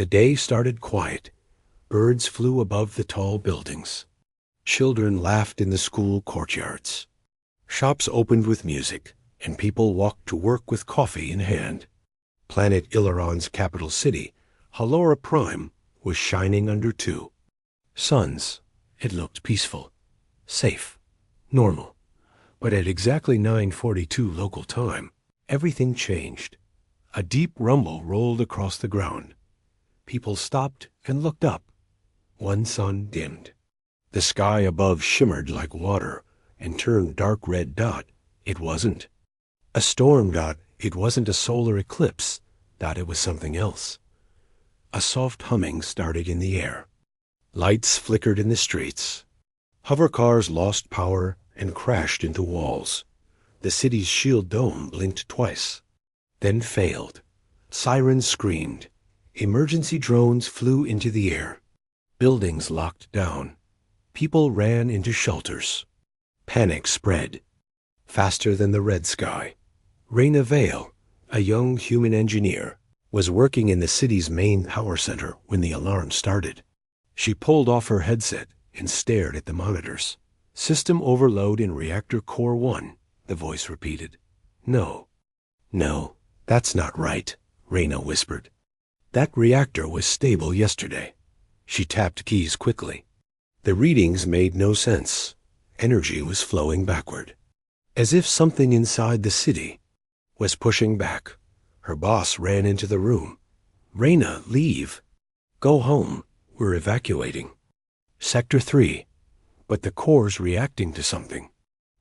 The day started quiet. Birds flew above the tall buildings. Children laughed in the school courtyards. Shops opened with music, and people walked to work with coffee in hand. Planet Illaron's capital city, Halora Prime, was shining under two suns. It looked peaceful, safe, normal. But at exactly 9:42 local time, everything changed. A deep rumble rolled across the ground. People stopped and looked up. One sun dimmed. The sky above shimmered like water and turned dark red dot. It wasn't a storm dot. It wasn't a solar eclipse. Dot, it was something else. A soft humming started in the air. Lights flickered in the streets. Hovercars lost power and crashed into walls. The city's shield dome blinked twice, then failed. Sirens screamed. Emergency drones flew into the air. Buildings locked down. People ran into shelters. Panic spread. Faster than the red sky. Raina Vale, a young human engineer, was working in the city's main power center when the alarm started. She pulled off her headset and stared at the monitors. "System overload in reactor core 1, the voice repeated. No, that's not right," Raina whispered. "That reactor was stable yesterday." She tapped keys quickly. The readings made no sense. Energy was flowing backward, as if something inside the city was pushing back. Her boss ran into the room. "Raina, leave. Go home. We're evacuating. Sector 3. But the core's reacting to something.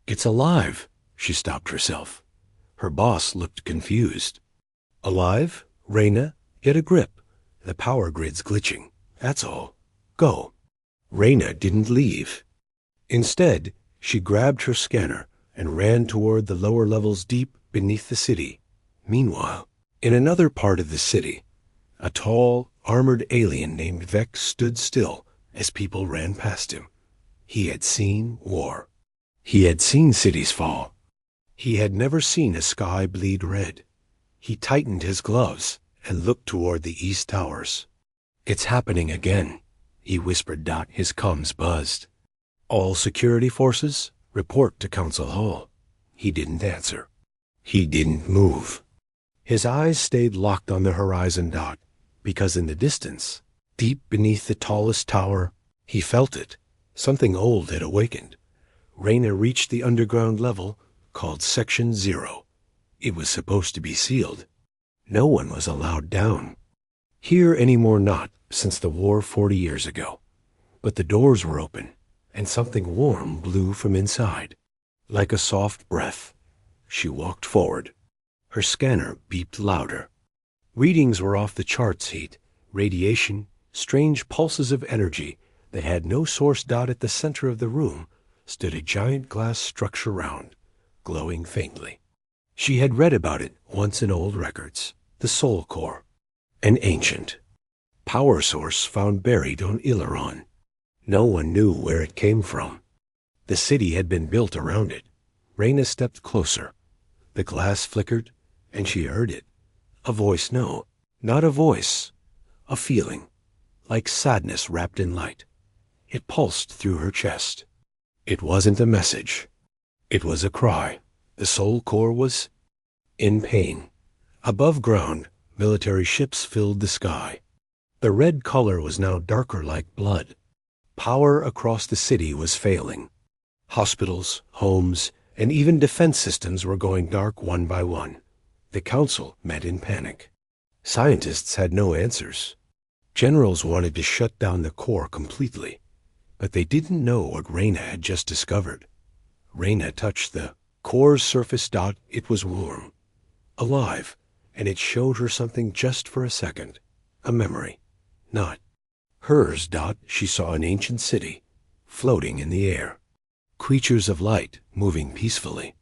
It's alive." She stopped herself. Her boss looked confused. "Alive? Raina, get a grip. The power grid's glitching. That's all. Go." Raina didn't leave. Instead, she grabbed her scanner and ran toward the lower levels deep beneath the city. Meanwhile, in another part of the city, a tall, armored alien named Vex stood still as people ran past him. He had seen war. He had seen cities fall. He had never seen a sky bleed red. He tightened his gloves and looked toward the east towers. "It's happening again," he whispered. His comms buzzed. "All security forces, report to Council Hall." He didn't answer. He didn't move. His eyes stayed locked on the horizon. Because in the distance, deep beneath the tallest tower, he felt it. Something old had awakened. Raina reached the underground level called Section 0. It was supposed to be sealed. No one was allowed down here anymore, not since the war 40 years ago. But the doors were open, and something warm blew from inside. Like a soft breath, she walked forward. Her scanner beeped louder. Readings were off the charts. Heat, radiation, strange pulses of energy that had no source. At the center of the room stood a giant glass structure round, glowing faintly. She had read about it once in old records. The Soul Core, an ancient power source found buried on Illaron. No one knew where it came from. The city had been built around it. Raina stepped closer. The glass flickered, and she heard it. A voice, no, not a voice. A feeling, like sadness wrapped in light. It pulsed through her chest. It wasn't a message. It was a cry. The Soul Core was in pain. Above ground, military ships filled the sky. The red color was now darker like blood. Power across the city was failing. Hospitals, homes, and even defense systems were going dark one by one. The council met in panic. Scientists had no answers. Generals wanted to shut down the core completely, but they didn't know what Raina had just discovered. Raina touched the core's surface. It was warm, alive, and it showed her something just for a second. A memory. Not hers. She saw an ancient city, floating in the air. Creatures of light moving peacefully.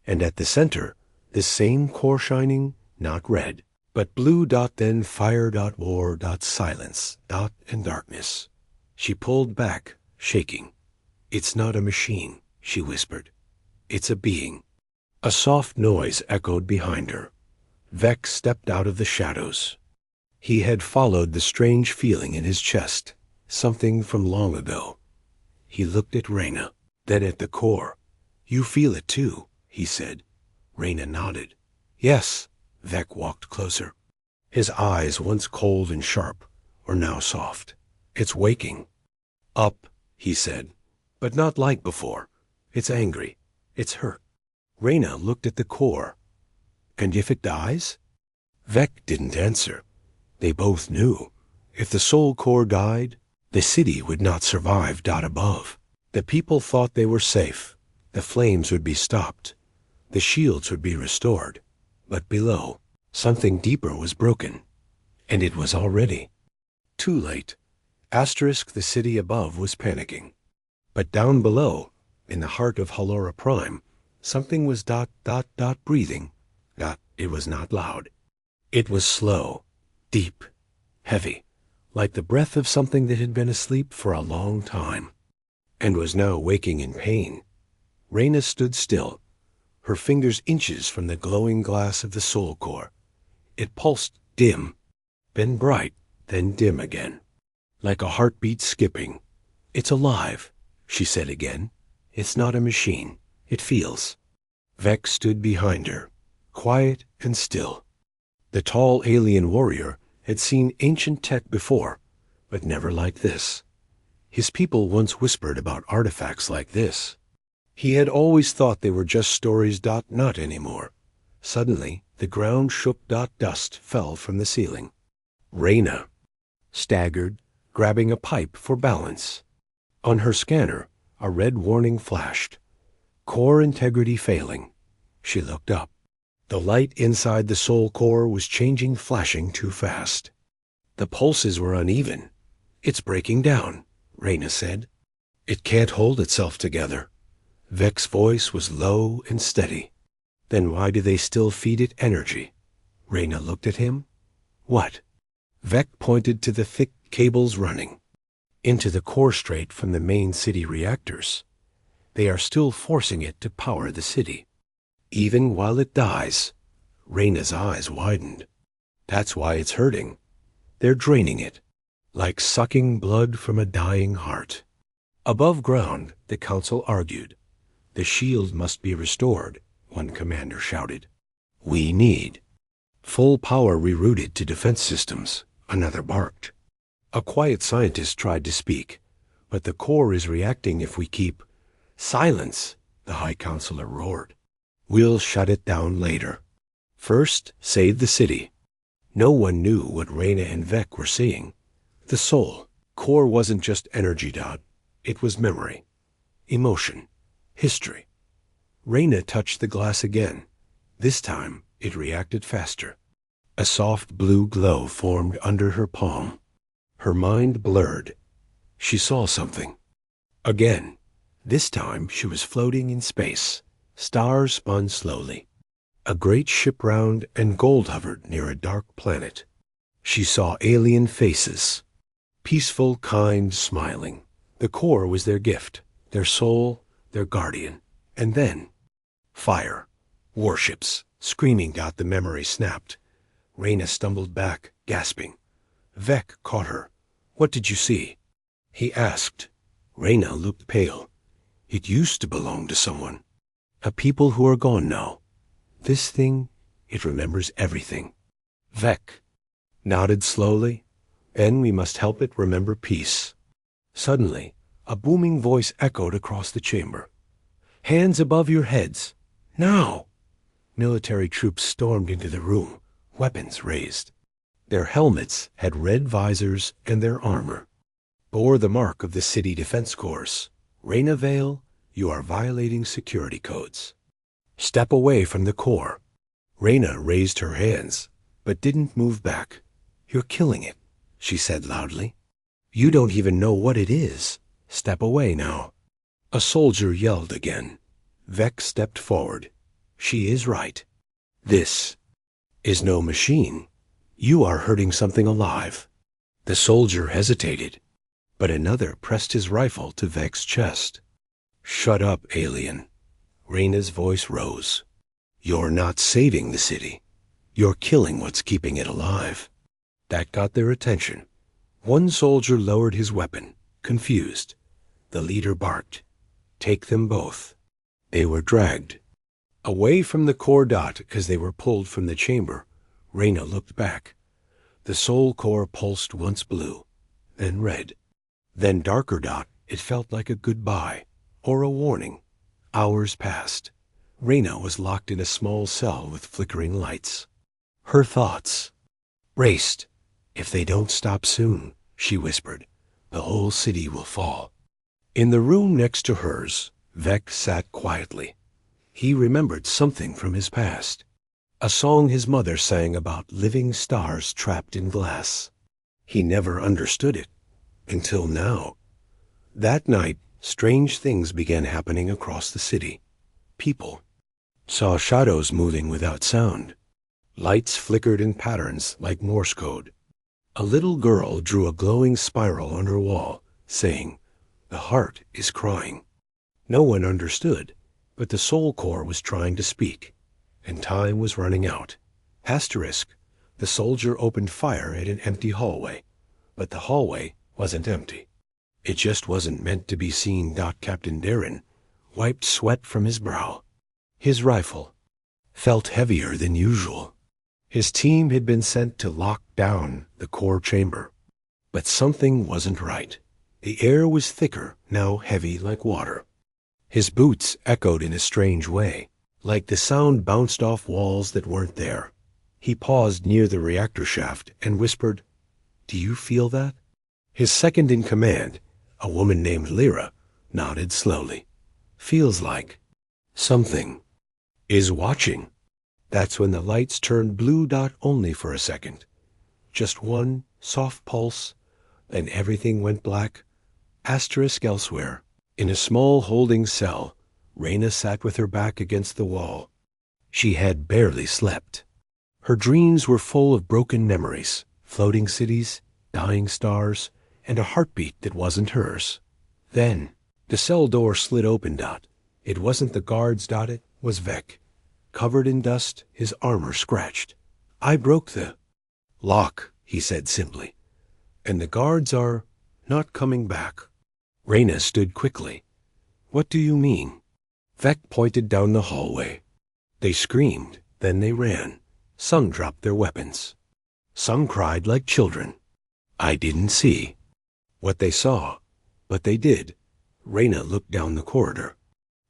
And at the center, this same core shining, not red, but blue. Then fire. War. Silence. And darkness. She pulled back, shaking. "It's not a machine," she whispered. "It's a being." A soft noise echoed behind her. Vex stepped out of the shadows. He had followed the strange feeling in his chest, something from long ago. He looked at Reyna, then at the core. "You feel it too," he said. Reyna nodded. "Yes." Vec walked closer. His eyes, once cold and sharp, were now soft. "It's waking." "Up," he said. "But not like before. It's angry. It's hurt." Reyna looked at the core. "And if it dies?" Vec didn't answer. They both knew. If the soul core died, the city would not survive. Above. The people thought they were safe. The flames would be stopped. The shields would be restored. But below, something deeper was broken. And it was already too late. The city above was panicking. But down below, in the heart of Halora Prime, something was breathing. It was not loud. It was slow, deep, heavy, like the breath of something that had been asleep for a long time, and was now waking in pain. Reyna stood still, her fingers inches from the glowing glass of the soul core. It pulsed dim, then bright, then dim again, like a heartbeat skipping. "It's alive," she said again. "It's not a machine. It feels." Vec stood behind her, quiet and still. The tall alien warrior had seen ancient tech before, but never like this. His people once whispered about artifacts like this. He had always thought they were just stories. Not anymore. Suddenly, the ground shook. Dust fell from the ceiling. Reyna staggered, grabbing a pipe for balance. On her scanner, a red warning flashed. Core integrity failing. She looked up. The light inside the soul core was changing, flashing too fast. The pulses were uneven. "It's breaking down," Reyna said. "It can't hold itself together." Vec's voice was low and steady. "Then why do they still feed it energy?" Reyna looked at him. "What?" Vec pointed to the thick cables running into the core straight from the main city reactors. "They are still forcing it to power the city. Even while it dies." Reyna's eyes widened. "That's why it's hurting. They're draining it, like sucking blood from a dying heart." Above ground, the council argued. "The shield must be restored," one commander shouted. "We need full power rerouted to defense systems," another barked. A quiet scientist tried to speak. "But the core is reacting if we keep—" "Silence!" the High Counselor roared. "We'll shut it down later. First, save the city." No one knew what Reyna and Vec were seeing. The soul core wasn't just energy. It was memory, emotion, history. Reyna touched the glass again. This time, it reacted faster. A soft blue glow formed under her palm. Her mind blurred. She saw something. Again. This time, she was floating in space. Stars spun slowly. A great ship round and gold hovered near a dark planet. She saw alien faces. Peaceful, kind, smiling. The core was their gift, their soul, their guardian. And then, fire. Warships. Screaming. The memory snapped. Reyna stumbled back, gasping. Vec caught her. "What did you see?" he asked. Reyna looked pale. "It used to belong to someone. A people who are gone now. This thing, it remembers everything." Vec nodded slowly. "Then we must help it remember peace." Suddenly, a booming voice echoed across the chamber. "Hands above your heads. Now!" Military troops stormed into the room, weapons raised. Their helmets had red visors, and their armor bore the mark of the city defense corps. "Reyna Vale, you are violating security codes. Step away from the core." Reyna raised her hands, but didn't move back. "You're killing it," she said loudly. "You don't even know what it is. Step away now." A soldier yelled again. Vec stepped forward. "She is right. This is no machine. You are hurting something alive." The soldier hesitated, but another pressed his rifle to Vec's chest. "Shut up, alien." Reyna's voice rose. "You're not saving the city. You're killing what's keeping it alive." That got their attention. One soldier lowered his weapon, confused. The leader barked, "Take them both." They were dragged away from the core dot because they were pulled from the chamber. Reyna looked back. The soul core pulsed once blue, then red, then darker dot. It felt like a goodbye or a warning. Hours passed. Reyna was locked in a small cell with flickering lights. Her thoughts raced. "If they don't stop soon," she whispered, "the whole city will fall." In the room next to hers, Vec sat quietly. He remembered something from his past. A song his mother sang about living stars trapped in glass. He never understood it until now. That night, strange things began happening across the city. People saw shadows moving without sound. Lights flickered in patterns like Morse code. A little girl drew a glowing spiral on her wall, saying, "The heart is crying." No one understood, but the soul core was trying to speak, and time was running out. Asterisk, the soldier opened fire at an empty hallway, but the hallway wasn't empty. It just wasn't meant to be seen. Captain Darren wiped sweat from his brow. His rifle felt heavier than usual. His team had been sent to lock down the core chamber. But something wasn't right. The air was thicker, now heavy like water. His boots echoed in a strange way, like the sound bounced off walls that weren't there. He paused near the reactor shaft and whispered, "Do you feel that?" His second in command, a woman named Lyra, nodded slowly. "Feels like something is watching." That's when the lights turned blue dot only for a second. Just one soft pulse, then everything went black. Asterisk elsewhere. In a small holding cell, Reyna sat with her back against the wall. She had barely slept. Her dreams were full of broken memories, floating cities, dying stars, and a heartbeat that wasn't hers. Then, the cell door slid open. It wasn't the guards. It was Vec. Covered in dust, his armor scratched. "I broke the lock," he said simply. "And the guards are not coming back." Reyna stood quickly. "What do you mean?" Vec pointed down the hallway. They screamed, then they ran. Some dropped their weapons. Some cried like children. I didn't see what they saw, but they did. Reyna looked down the corridor.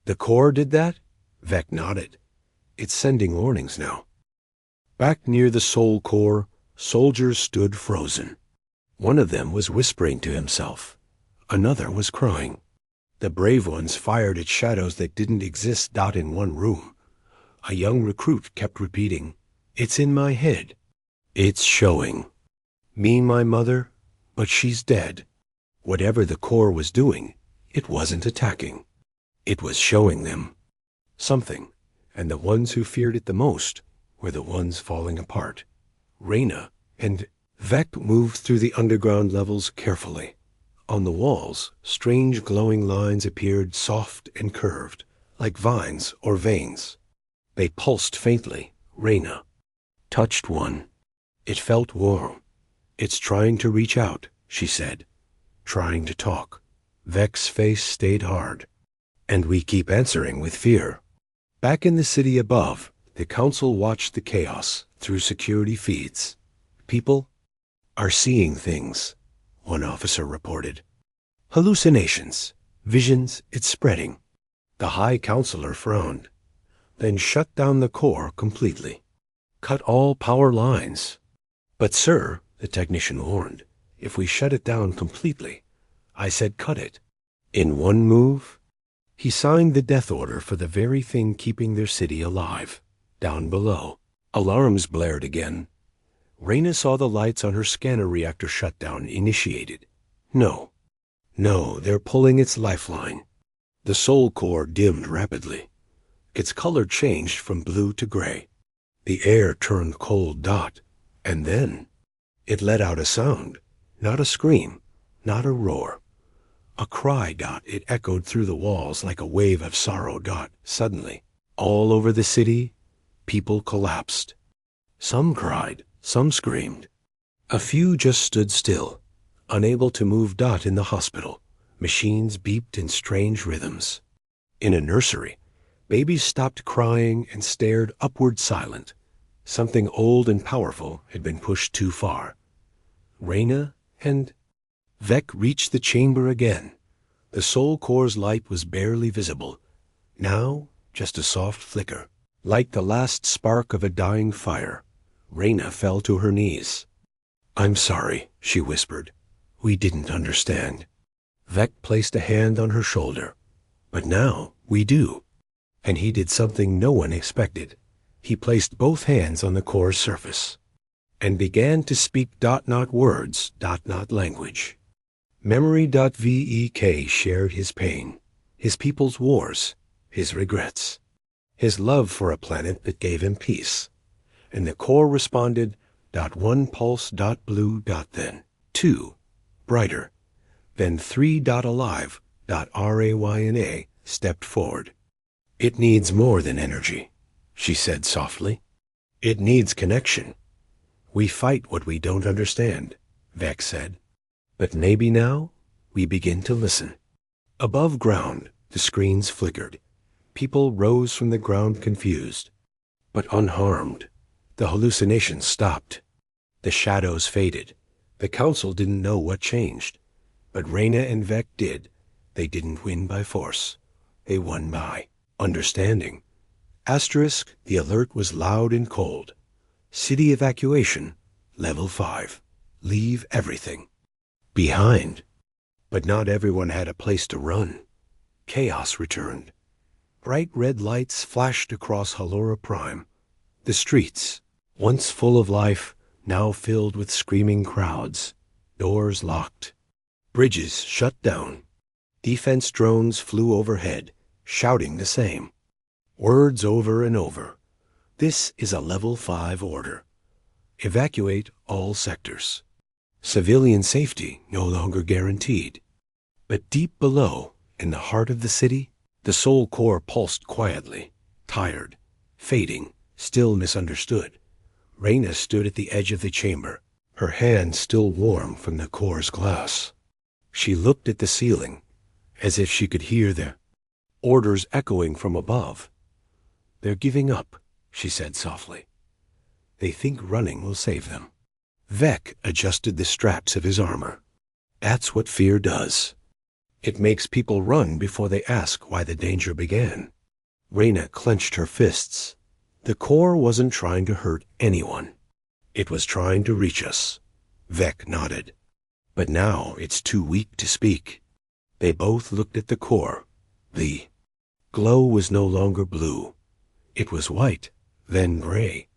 "The core did that?" Vec nodded. "It's sending warnings now." Back near the soul core, soldiers stood frozen. One of them was whispering to himself. Another was crying. The brave ones fired at shadows that didn't exist. In one room, a young recruit kept repeating, "It's in my head. It's showing. Mean my mother, but she's dead." Whatever the core was doing, it wasn't attacking. It was showing them something, and the ones who feared it the most were the ones falling apart. Reyna and Vec moved through the underground levels carefully. On the walls, strange glowing lines appeared, soft and curved, like vines or veins. They pulsed faintly. Reyna touched one. It felt warm. "It's trying to reach out," she said. "Trying to talk." Vec's face stayed hard. "And we keep answering with fear." Back in the city above, the council watched the chaos through security feeds. "People are seeing things," one officer reported. "Hallucinations, visions, it's spreading." The High Counselor frowned, then shut down the core completely. "Cut all power lines." "But sir," the technician warned, "if we shut it down completely." "I said cut it. In one move." He signed the death order for the very thing keeping their city alive. Down below, alarms blared again. Reyna saw the lights on her scanner reactor shutdown initiated. No, they're pulling its lifeline. The soul core dimmed rapidly. Its color changed from blue to gray. The air turned cold. And then it let out a sound. Not a scream, not a roar. A cry. It echoed through the walls like a wave of sorrow. Suddenly, all over the city, people collapsed. Some cried, some screamed. A few just stood still, unable to move. In the hospital, machines beeped in strange rhythms. In a nursery, babies stopped crying and stared upward silent. Something old and powerful had been pushed too far. Reyna and Vec reached the chamber again. The soul core's light was barely visible. Now, just a soft flicker. Like the last spark of a dying fire, Reyna fell to her knees. "I'm sorry," she whispered. "We didn't understand." Vec placed a hand on her shoulder. "But now we do." And he did something no one expected. He placed both hands on the core's surface and began to speak not words, not language. Memory.vek shared his pain, his people's wars, his regrets, his love for a planet that gave him peace. And the core responded, "1 pulse, blue, then 2, brighter, then 3, alive, RAYNA stepped forward. "It needs more than energy," she said softly. "It needs connection. We fight what we don't understand," Vec said. "But maybe now we begin to listen." Above ground, the screens flickered. People rose from the ground confused, but unharmed. The hallucinations stopped. The shadows faded. The council didn't know what changed, but Reyna and Vec did. They didn't win by force. They won by understanding. The alert was loud and cold. City evacuation, level 5. Leave everything behind. But not everyone had a place to run. Chaos returned. Bright red lights flashed across Halora Prime. The streets, once full of life, now filled with screaming crowds. Doors locked. Bridges shut down. Defense drones flew overhead, shouting the same. Words over and over. This is a level 5 order. Evacuate all sectors. Civilian safety no longer guaranteed. But deep below, in the heart of the city, the soul core pulsed quietly, tired, fading, still misunderstood. Reyna stood at the edge of the chamber, her hand still warm from the core's glass. She looked at the ceiling, as if she could hear the orders echoing from above. "They're giving up," she said softly. "They think running will save them." Vec adjusted the straps of his armor. "That's what fear does. It makes people run before they ask why the danger began." Reyna clenched her fists. The core wasn't trying to hurt anyone. It was trying to reach us. Vec nodded. "But now it's too weak to speak." They both looked at the core. The glow was no longer blue. It was white, then gray,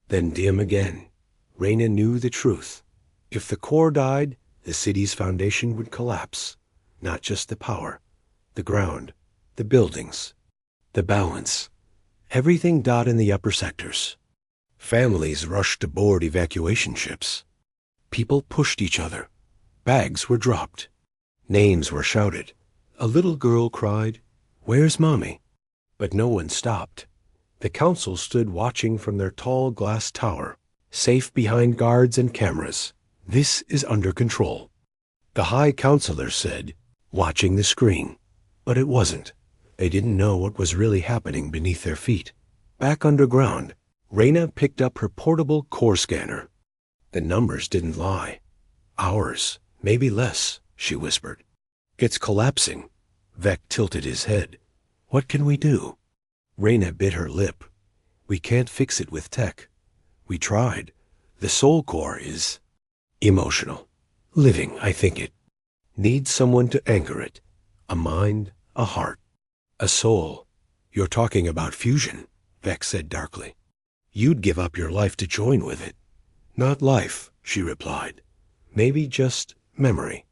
then dim again. Reyna knew the truth. If the core died, the city's foundation would collapse. Not just the power, the ground, the buildings, the balance. Everything in the upper sectors. Families rushed to board evacuation ships. People pushed each other. Bags were dropped. Names were shouted. A little girl cried, "Where's Mommy?" But no one stopped. The council stood watching from their tall glass tower, safe behind guards and cameras. "This is under control," the High Counselor said, watching the screen. But it wasn't. They didn't know what was really happening beneath their feet. Back underground, Reyna picked up her portable core scanner. The numbers didn't lie. "Hours, maybe less," she whispered. "It's collapsing." Vec tilted his head. "What can we do?" Reyna bit her lip. "We can't fix it with tech. We tried. The soul core is emotional. Living, I think it needs someone to anchor it. A mind, a heart, a soul." "You're talking about fusion," Vec said darkly. "You'd give up your life to join with it." "Not life," she replied. "Maybe just memory."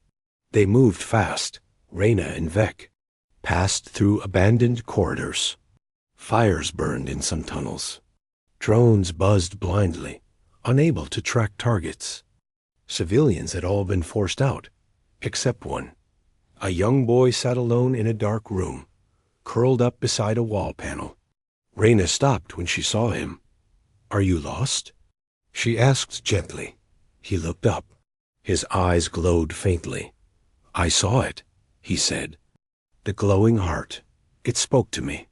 They moved fast, Reyna and Vec, passed through abandoned corridors. Fires burned in some tunnels. Drones buzzed blindly, unable to track targets. Civilians had all been forced out, except one. A young boy sat alone in a dark room, curled up beside a wall panel. Reyna stopped when she saw him. "Are you lost?" she asked gently. He looked up. His eyes glowed faintly. "I saw it," he said. "The glowing heart. It spoke to me."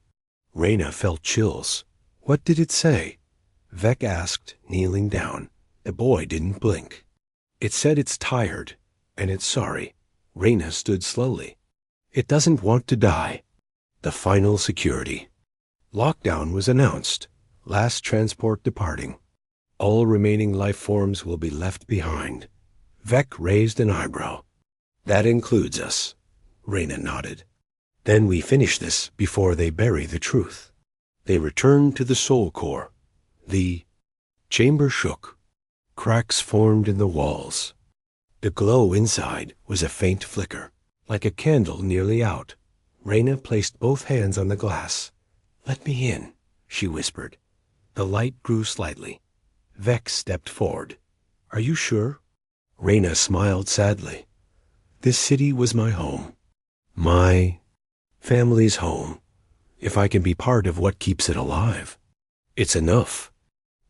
Reyna felt chills. "What did it say?" Vec asked, kneeling down. The boy didn't blink. "It said it's tired, and it's sorry." Reyna stood slowly. "It doesn't want to die." The final security. Lockdown was announced. Last transport departing. All remaining life forms will be left behind. Vec raised an eyebrow. "That includes us." Reyna nodded. "Then we finish this before they bury the truth." They returned to the soul core. The chamber shook. Cracks formed in the walls. The glow inside was a faint flicker, like a candle nearly out. Reyna placed both hands on the glass. "Let me in," she whispered. The light grew slightly. Vex stepped forward. "Are you sure?" Reyna smiled sadly. "This city was my home. My family's home. If I can be part of what keeps it alive, it's enough."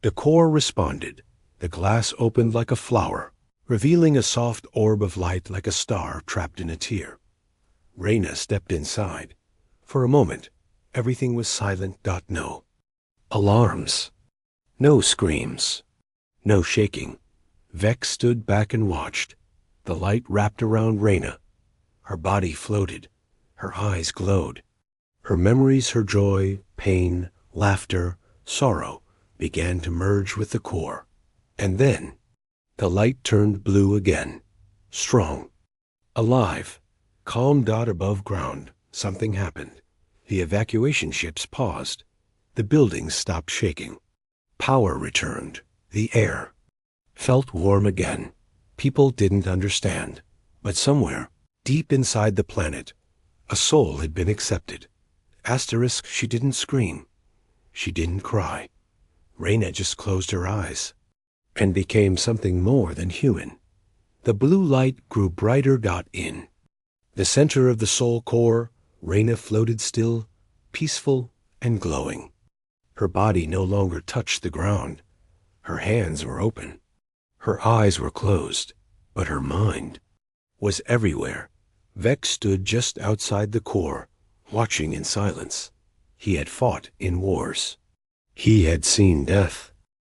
The core responded. The glass opened like a flower, revealing a soft orb of light like a star trapped in a tear. Reyna stepped inside. For a moment, everything was silent. No alarms. No screams. No shaking. Vex stood back and watched. The light wrapped around Reyna. Her body floated. Her eyes glowed. Her memories, her joy, pain, laughter, sorrow began to merge with the core. And then the light turned blue again. Strong. Alive. Calm. Above ground. Something happened. The evacuation ships paused. The buildings stopped shaking. Power returned. The air felt warm again. People didn't understand. But somewhere, deep inside the planet, a soul had been accepted. Asterisk, she didn't scream. She didn't cry. Reyna just closed her eyes and became something more than human. The blue light grew brighter. In the center of the soul core, Reyna floated still, peaceful and glowing. Her body no longer touched the ground. Her hands were open. Her eyes were closed, but her mind was everywhere. Vex stood just outside the core, watching in silence. He had fought in wars. He had seen death.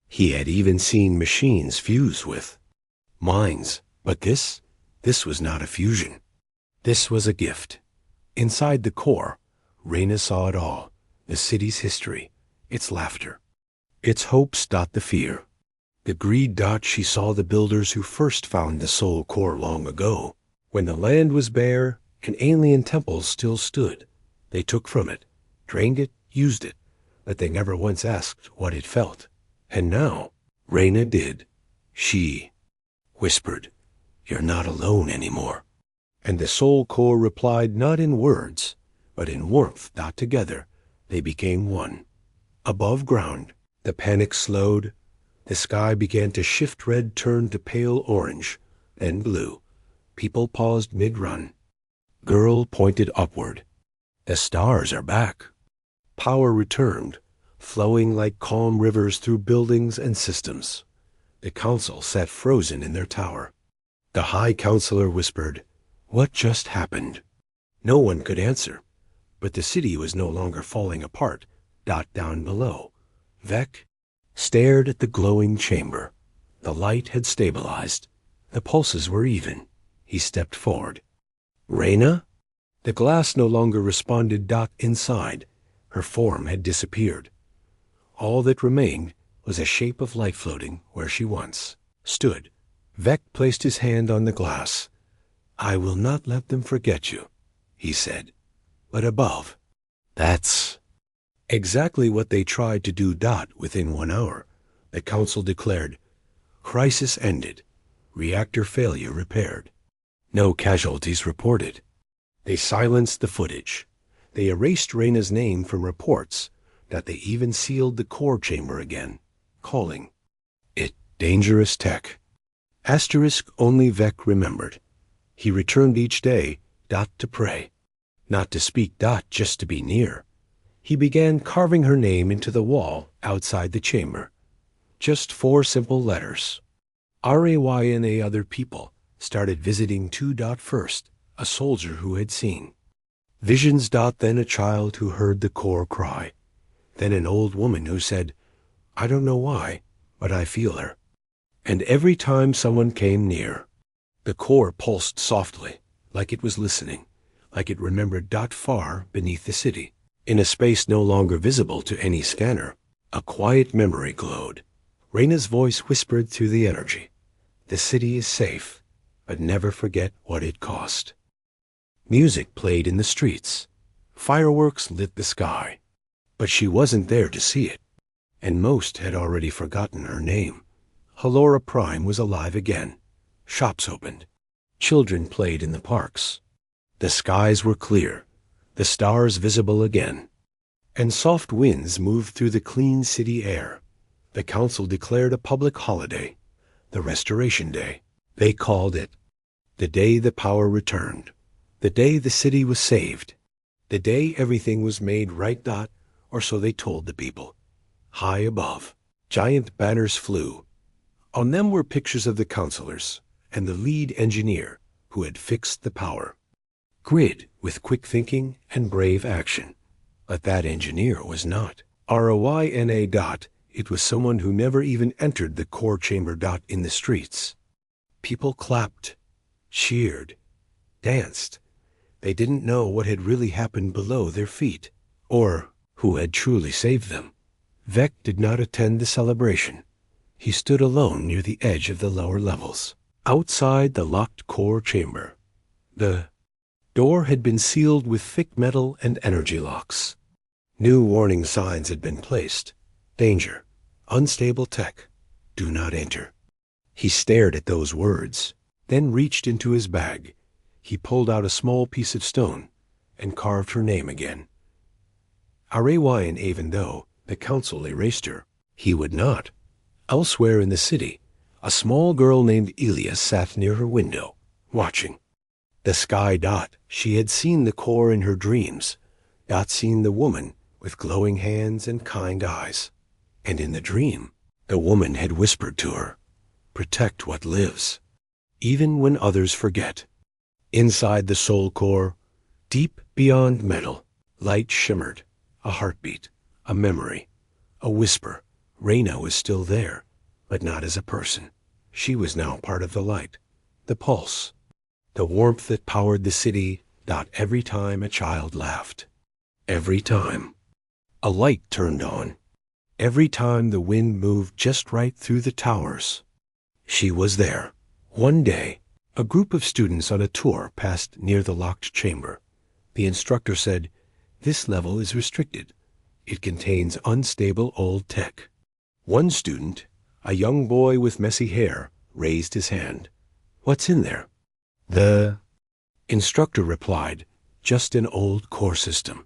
He had even seen machines fuse with minds. But this was not a fusion. This was a gift. Inside the core, Reyna saw it all. The city's history, its laughter, its hopes. The fear, the greed. She saw the builders who first found the soul core long ago. When the land was bare and alien temples still stood, they took from it, drained it, used it, but they never once asked what it felt. And now, Reyna did. She whispered, "You're not alone anymore." And the soul core replied not in words, but in warmth. Together, they became one. Above ground, the panic slowed. The sky began to shift. Red turned to pale orange, then blue. People paused mid-run. Girl pointed upward. "The stars are back." Power returned, flowing like calm rivers through buildings and systems. The council sat frozen in their tower. The High Counselor whispered, "What just happened?" No one could answer, but the city was no longer falling apart. Down below, Vec stared at the glowing chamber. The light had stabilized. The pulses were even. He stepped forward. "Reyna?" The glass no longer responded. Inside, her form had disappeared. All that remained was a shape of light floating where she once stood. Vec placed his hand on the glass. "I will not let them forget you," he said. "But above, that's exactly what they tried to do. Within 1 hour, the council declared, crisis ended, reactor failure repaired. No casualties reported. They silenced the footage. They erased Reyna's name from reports. They even sealed the core chamber again, calling it dangerous tech. Asterisk, only Vec remembered. He returned each day, to pray. Not to speak. Just to be near. He began carving her name into the wall outside the chamber. Just 4 simple letters. RAYNA other people started visiting too. First, a soldier who had seen visions. Then a child who heard the core cry. Then an old woman who said, I don't know why, but I feel her. And every time someone came near, the core pulsed softly, like it was listening, like it remembered. Far beneath the city, in a space no longer visible to any scanner, a quiet memory glowed. Reyna's voice whispered through the energy. The city is safe, but never forget what it cost. Music played in the streets. Fireworks lit the sky. But she wasn't there to see it, and most had already forgotten her name. Halora Prime was alive again. Shops opened. Children played in the parks. The skies were clear, the stars visible again, and soft winds moved through the clean city air. The council declared a public holiday, the Restoration Day. They called it the day the power returned, the day the city was saved, the day everything was made right. Or so they told the people. High above, giant banners flew. On them were pictures of the councilors and the lead engineer who had fixed the power. Grid with quick thinking and brave action. But that engineer was not ROYNA. It was someone who never even entered the core chamber. In the streets, people clapped, cheered, danced. They didn't know what had really happened below their feet, or who had truly saved them. Vec did not attend the celebration. He stood alone near the edge of the lower levels, outside the locked core chamber. The door had been sealed with thick metal and energy locks. New warning signs had been placed. Danger. Unstable tech. Do not enter. He stared at those words, then reached into his bag. He pulled out a small piece of stone and carved her name again. Arawayan, even though the council erased her, he would not. Elsewhere in the city, a small girl named Elia sat near her window, watching. The sky. She had seen the core in her dreams. Seen the woman with glowing hands and kind eyes. And in the dream, the woman had whispered to her, protect what lives, even when others forget. Inside the soul core, deep beyond metal, light shimmered. A heartbeat, a memory, a whisper. Reyna was still there, but not as a person. She was now part of the light, the pulse, the warmth that powered the city. Every time a child laughed, every time a light turned on, every time the wind moved just right through the towers, she was there. One day, a group of students on a tour passed near the locked chamber. The instructor said, this level is restricted. It contains unstable old tech. One student, a young boy with messy hair, raised his hand. What's in there? The instructor replied, just an old core system.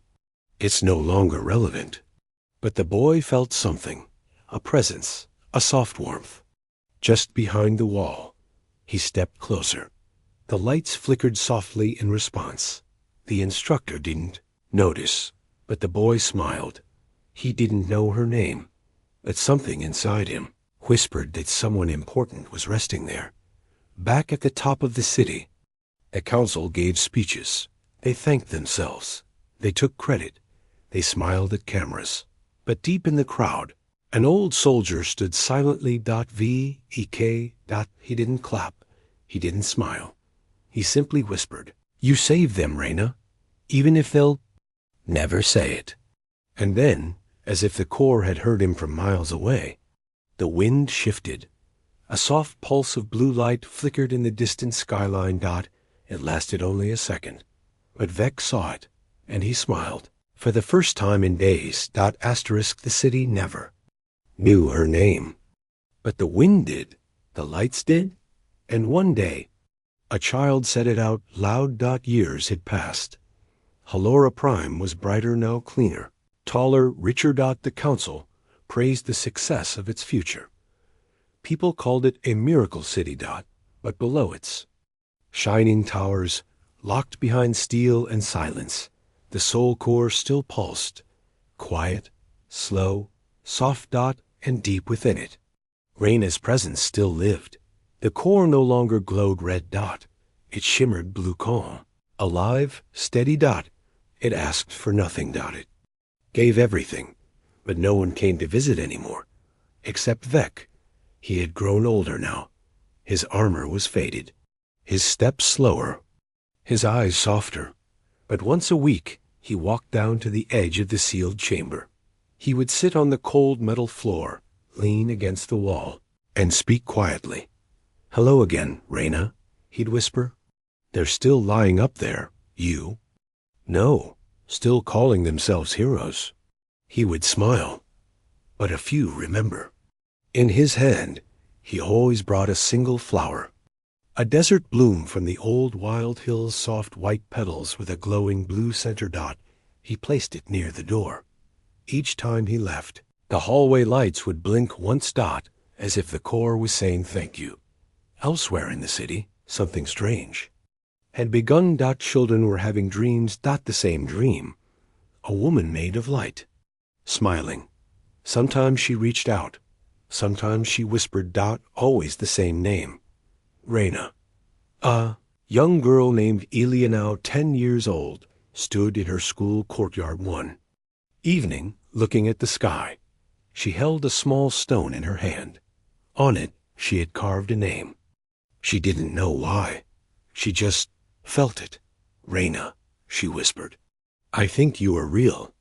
It's no longer relevant. But the boy felt something, a presence, a soft warmth. Just behind the wall, he stepped closer. The lights flickered softly in response. The instructor didn't notice, but the boy smiled. He didn't know her name, but something inside him whispered that someone important was resting there. Back at the top of the city, the council gave speeches. They thanked themselves. They took credit. They smiled at cameras. But deep in the crowd, an old soldier stood silently. He didn't clap. He didn't smile. He simply whispered, you saved them, Reyna, even if they'll never say it. And then, as if the core had heard him from miles away, the wind shifted. A soft pulse of blue light flickered in the distant skyline. It lasted only a second, but Vec saw it, and he smiled. For the first time in days. The city never knew her name. But the wind did, the lights did, and one day, a child said it out loud. Years had passed. Halora Prime was brighter now, cleaner, taller, richer. The council praised the success of its future. People called it a miracle city. But below its shining towers, locked behind steel and silence, the soul core still pulsed, quiet, slow, soft. And deep within it, Reyna's presence still lived. The core no longer glowed red dot. It shimmered blue calm. A live, steady dot. It asked for nothing dot. It gave everything, but no one came to visit anymore, except Vec. He had grown older now. His armor was faded, his steps slower, his eyes softer. But once a week, he walked down to the edge of the sealed chamber. He would sit on the cold metal floor, lean against the wall, and speak quietly. "Hello again, Reyna," he'd whisper. "They're still lying up there, you." "No, still calling themselves heroes." He would smile. "But a few remember." In his hand, he always brought a single flower. A desert bloom from the old wild hill's soft white petals with a glowing blue center dot. He placed it near the door. Each time he left, the hallway lights would blink once dot, as if the core was saying thank you. Elsewhere in the city, something strange had begun. Children were having dreams. The same dream. A woman made of light, smiling. Sometimes she reached out. Sometimes she whispered. Always the same name. Reyna. A young girl named Elia, now 10 years old, stood in her school courtyard one evening, looking at the sky. She held a small stone in her hand. On it, she had carved a name. She didn't know why. She just felt it. "Reyna," she whispered. "I think you are real."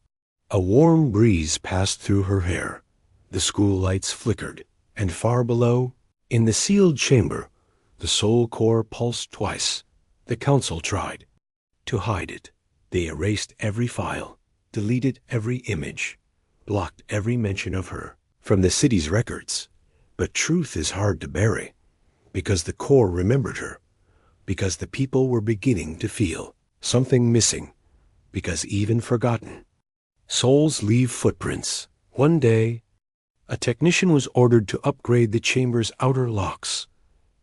A warm breeze passed through her hair. The school lights flickered, and far below, in the sealed chamber, the soul core pulsed twice. The council tried to hide it. They erased every file, deleted every image, blocked every mention of her from the city's records. But truth is hard to bury, because the core remembered her, because the people were beginning to feel something missing, because even forgotten souls leave footprints. One day, a technician was ordered to upgrade the chamber's outer locks.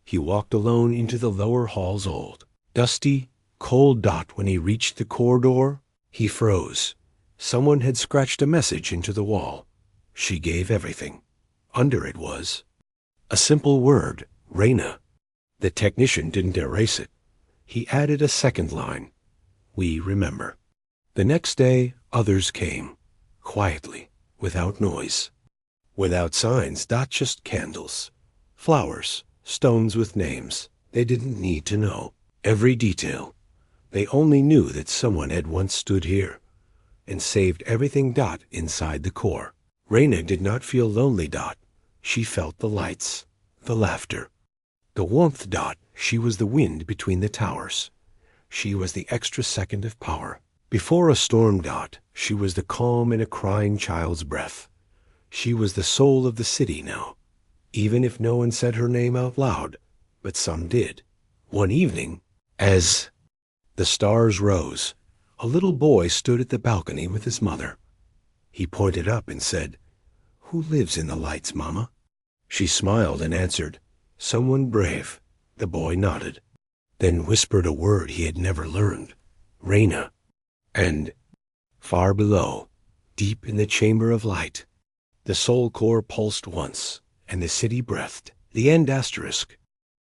He walked alone into the lower hall's old, dusty, cold dot. When he reached the corridor, he froze. Someone had scratched a message into the wall. She gave everything. Under it was a simple word, Reyna. The technician didn't erase it. He added a second line, "We remember." The next day, others came, quietly, without noise, without signs. Just candles, flowers, stones with names. They didn't need to know every detail. They only knew that someone had once stood here and saved everything. Inside the core, Reyna did not feel lonely. She felt the lights, the laughter, the warmth. She was the wind between the towers. She was the extra second of power before a storm. She was the calm in a crying child's breath. She was the soul of the city now, even if no one said her name out loud, but some did. One evening, as the stars rose, a little boy stood at the balcony with his mother. He pointed up and said, "Who lives in the lights, Mama?" She smiled and answered, "Someone brave." The boy nodded, then whispered a word he had never learned, "Reyna." And far below, deep in the chamber of light, the soul core pulsed once, and the city breathed. The end.